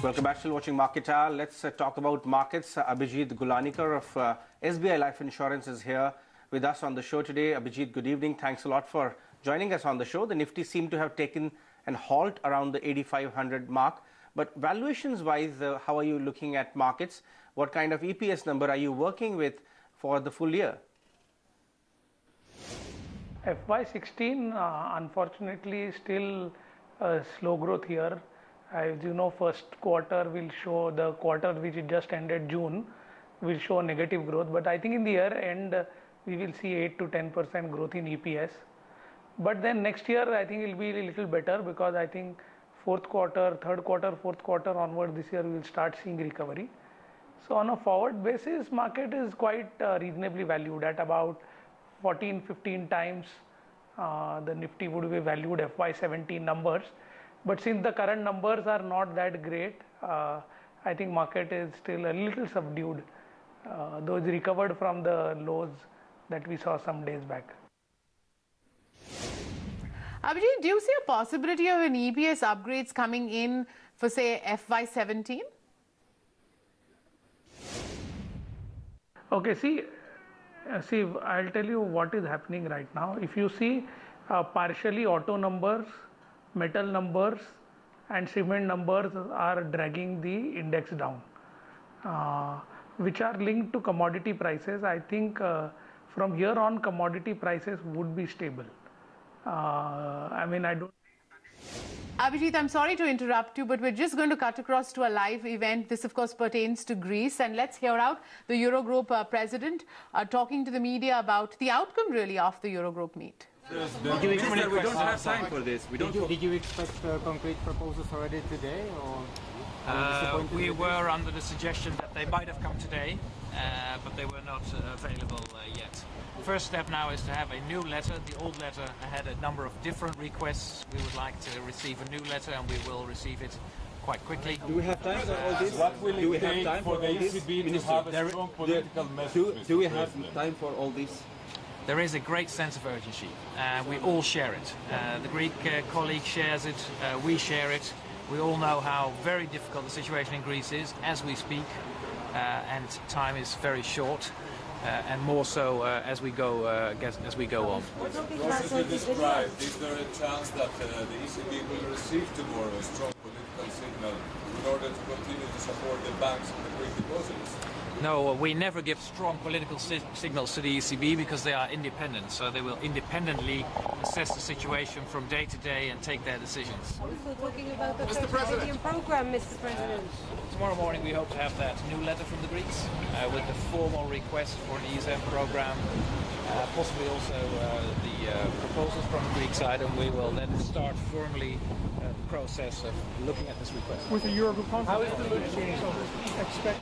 Welcome back. Still watching Market Hour. Let's talk about markets. Abhijit Gulanikar of SBI Life Insurance is here with us on the show today. Abhijit, good evening. Thanks a lot for joining us on the show. The Nifty seemed to have taken an halt around the 8,500 mark. But valuations-wise, how are you looking at markets? What kind of EPS number are you working with for the full year? FY16, unfortunately, still slow growth here. As you know, first quarter will show, the quarter which just ended June will show negative growth. But I think in the year end, we will see 8 to 10% growth in EPS. But then next year, I think it will be a little better because I think fourth quarter, third quarter, fourth quarter onward this year, we will start seeing recovery. So on a forward basis, market is quite reasonably valued at about 14, 15 times the Nifty would be valued FY17 numbers. But since the current numbers are not that great, I think market is still a little subdued, though it's recovered from the lows that we saw some days back. Abhijit, do you see a possibility of an EPS upgrades coming in for, say, FY17? Okay, see, I'll tell you what is happening right now. If you see partially auto numbers, metal numbers and cement numbers are dragging the index down, which are linked to commodity prices. I think from here on commodity prices would be stable. I mean, I don't... Abhijit, I'm sorry to interrupt you, but we're just going to cut across to a live event. This, of course, pertains to Greece. And let's hear out the Eurogroup president talking to the media about the outcome, really, of the Eurogroup meet. Did you expect, we don't have time for this. Did you expect concrete proposals already today, or we were under the suggestion that they might have come today, but they were not available yet. First step now is to have a new letter. The old letter had a number of different requests. We would like to receive a new letter, and we will receive it quite quickly. Do we have time for all this? What will Do we it have take time for the ECB to have a strong political message? Do we have time for all this? There is a great sense of urgency. We all share it. The Greek colleague shares it. We share it. We all know how very difficult the situation in Greece is as we speak, and time is very short, and more so as we go on. As you described, is there a chance that the ECB will receive tomorrow a strong political signal in order to continue to support the banks and the Greek deposits? No, we never give strong political signals to the ECB because they are independent, so they will independently assess the situation from day to day and take their decisions. Also talking about the Mediterranean program, Mr. President. Tomorrow morning we hope to have that new letter from the Greeks with the formal request for the ESM program, possibly also the proposals from the Greek side, and we will then start formally the process of looking at this request. with the Eurogroup conference? How is the mood? Expect.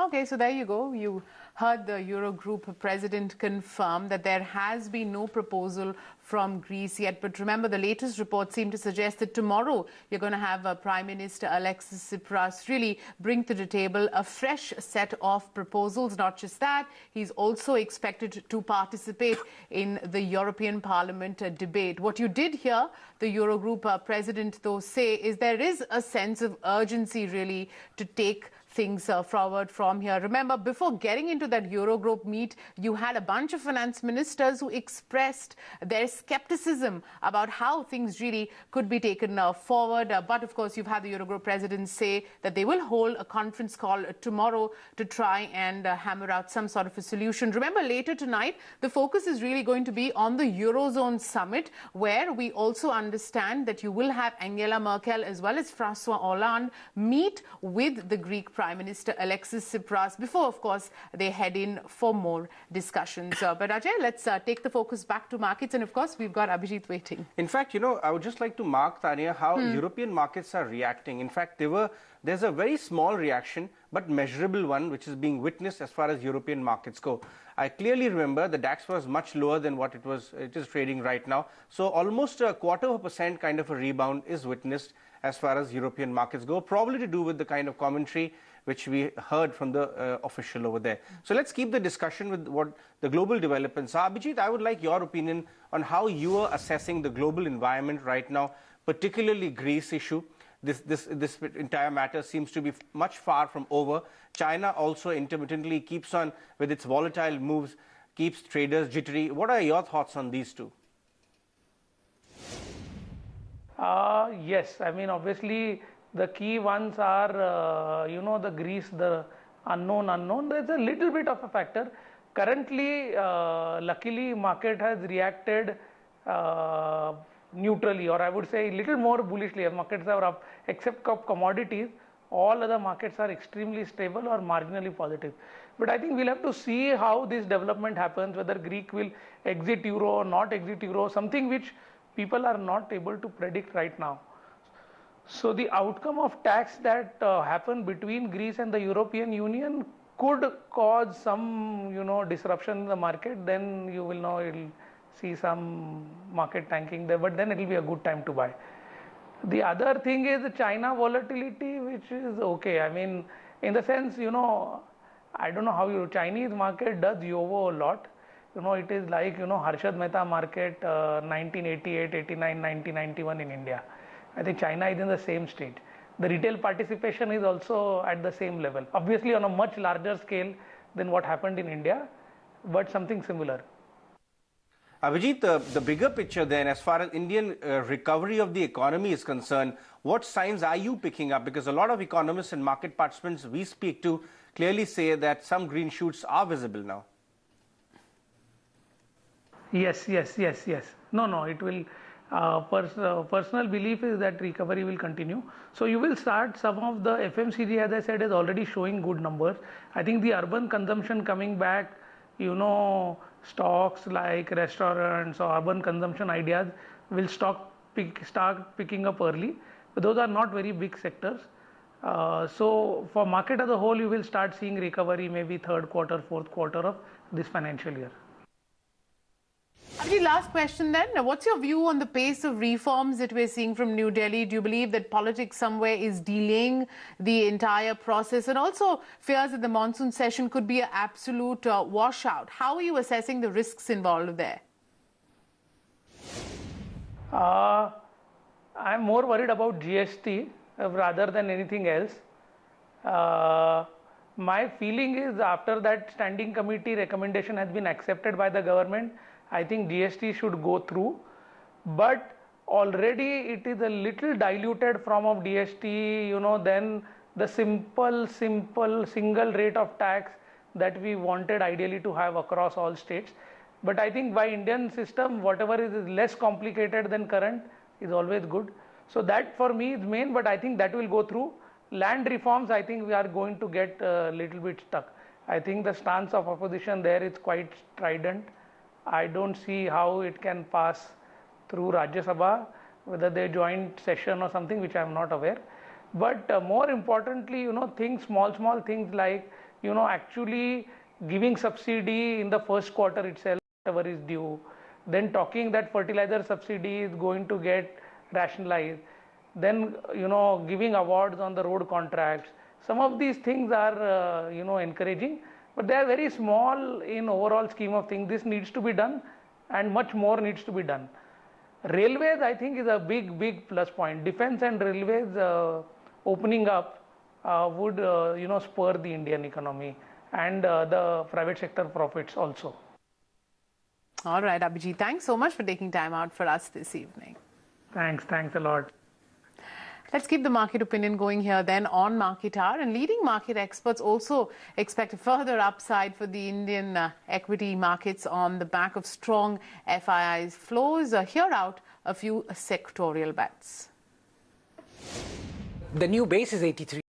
Okay, so there you go. You heard the Eurogroup president confirm that there has been no proposal from Greece yet. But remember, the latest reports seem to suggest that tomorrow you're going to have Prime Minister Alexis Tsipras really bring to the table a fresh set of proposals. Not just that, he's also expected to participate in the European Parliament debate. What you did hear the Eurogroup president, though, say is there is a sense of urgency really to take things forward from here. Remember, before getting into that Eurogroup meet, you had a bunch of finance ministers who expressed their skepticism about how things really could be taken forward. But of course, you've had the Eurogroup president say that they will hold a conference call tomorrow to try and hammer out some sort of a solution. Remember, later tonight, the focus is really going to be on the Eurozone summit, where we also understand that you will have Angela Merkel as well as François Hollande meet with the Greek Prime Minister Alexis Tsipras before, of course, they head in for more discussions. But Ajay, let's take the focus back to markets. And of course, we've got Abhijit waiting. In fact, you know, I would just like to mark, Tanya, how European markets are reacting. In fact, there's a very small reaction, but measurable one, which is being witnessed as far as European markets go. I clearly remember the DAX was much lower than what it is trading right now. So almost a 0.25% kind of a rebound is witnessed as far as European markets go, probably to do with the kind of commentary which we heard from the official over there. So let's keep the discussion with what the global developments are. Abhijit, I would like your opinion on how you are assessing the global environment right now, particularly Greece issue. this entire matter seems to be much far from over. China also intermittently keeps on with its volatile moves, keeps traders jittery. What are your thoughts on these two? Yes, I mean, obviously the key ones are, the Greece, the unknown. There's a little bit of a factor. Currently, luckily, market has reacted neutrally, or I would say a little more bullishly. Markets are up, except of commodities. All other markets are extremely stable or marginally positive. But I think we'll have to see how this development happens, whether Greek will exit euro or not exit euro, something which people are not able to predict right now. So the outcome of tax that happened between Greece and the European Union could cause some, disruption in the market. Then you will know, you'll see some market tanking there, but then it will be a good time to buy. The other thing is the China volatility, which is okay. I mean, in the sense, I don't know how Chinese market does YOLO a lot. It is like, Harshad Mehta market 1988, 89, 1991 in India. I think China is in the same stage. The retail participation is also at the same level. Obviously on a much larger scale than what happened in India, but something similar. Abhijit, the bigger picture then, as far as Indian recovery of the economy is concerned, what signs are you picking up? Because a lot of economists and market participants we speak to clearly say that some green shoots are visible now. Yes. No, it will. Personal belief is that recovery will continue. So you will start, some of the FMCG, as I said, is already showing good numbers. I think the urban consumption coming back, stocks like restaurants or urban consumption ideas will start picking up early. But those are not very big sectors. So for market as a whole, you will start seeing recovery maybe third quarter, fourth quarter of this financial year. Abhijit, last question then. What's your view on the pace of reforms that we're seeing from New Delhi? Do you believe that politics somewhere is delaying the entire process, and also fears that the monsoon session could be an absolute washout? How are you assessing the risks involved there? I'm more worried about GST rather than anything else. My feeling is after that standing committee recommendation has been accepted by the government, I think GST should go through, but already it is a little diluted form of GST, than the simple single rate of tax that we wanted ideally to have across all states. But I think by Indian system, whatever is less complicated than current is always good. So that for me is main, but I think that will go through. Land reforms, I think we are going to get a little bit stuck. I think the stance of opposition there is quite strident. I don't see how it can pass through Rajya Sabha, whether they joint session or something, which I am not aware. But more importantly, things, small things like, actually giving subsidy in the first quarter itself, whatever is due. Then talking that fertilizer subsidy is going to get rationalized. Then, giving awards on the road contracts. Some of these things are, encouraging. But they are very small in overall scheme of things. This needs to be done and much more needs to be done. Railways, I think, is a big plus point. Defense and railways opening up would, spur the Indian economy and the private sector profits also. All right, Abhijit, thanks so much for taking time out for us this evening. Thanks a lot. Let's keep the market opinion going here then on Market Hour. And leading market experts also expect a further upside for the Indian equity markets on the back of strong FIIs flows. Here out a few sectorial bets. The new base is 83.